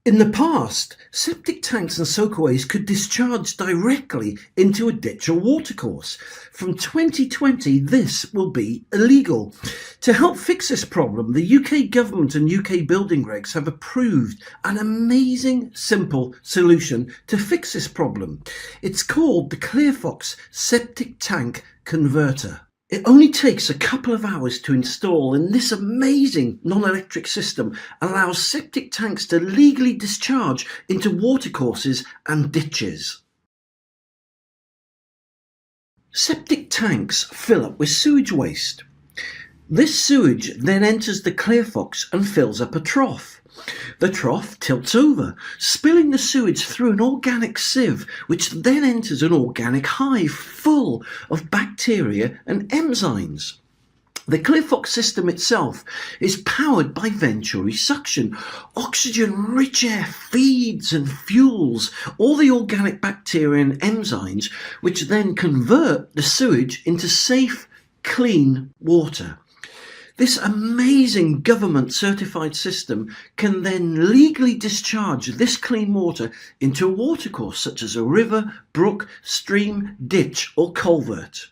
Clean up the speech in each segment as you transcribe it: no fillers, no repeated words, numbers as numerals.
In the past, septic tanks and soakaways could discharge directly into a ditch or watercourse. From 2020, this will be illegal. To help fix this problem, the UK government and UK building regs have approved an amazing, simple solution to fix this problem. It's called the ClearFox Septic Tank Converter. It only takes a couple of hours to install, and this amazing non-electric system allows septic tanks to legally discharge into watercourses and ditches. Septic tanks fill up with sewage waste. This sewage then enters the ClearFox and fills up a trough. The trough tilts over, spilling the sewage through an organic sieve, which then enters an organic hive full of bacteria and enzymes. The ClearFox system itself is powered by venturi suction. Oxygen-rich air feeds and fuels all the organic bacteria and enzymes, which then convert the sewage into safe, clean water. This amazing government certified system can then legally discharge this clean water into a watercourse such as a river, brook, stream, ditch or culvert.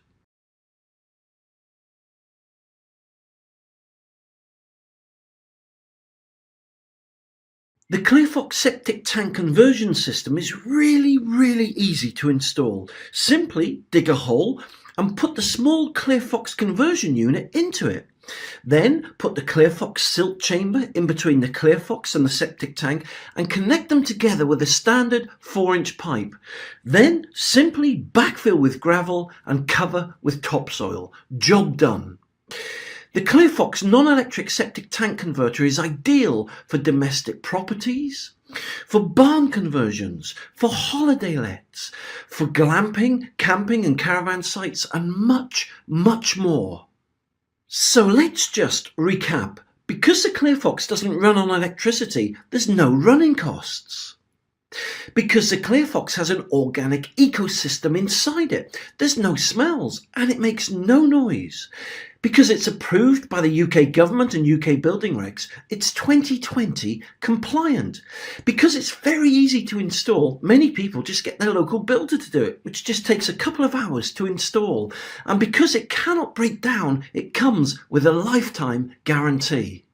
The ClearFox septic tank conversion system is really easy to install. Simply dig a hole and put the small ClearFox conversion unit into it. Then put the ClearFox silt chamber in between the ClearFox and the septic tank and connect them together with a standard 4-inch pipe. Then simply backfill with gravel and cover with topsoil. Job done. The ClearFox non-electric septic tank converter is ideal for domestic properties, for barn conversions, for holiday lets, for glamping, camping and caravan sites and much more. So let's just recap. Because the ClearFox doesn't run on electricity, there's no running costs. Because the ClearFox has an organic ecosystem inside it, there's no smells and it makes no noise. Because it's approved by the UK government and UK building regs, it's 2020 compliant. Because it's very easy to install, many people just get their local builder to do it, which just takes a couple of hours to install. And because it cannot break down, it comes with a lifetime guarantee.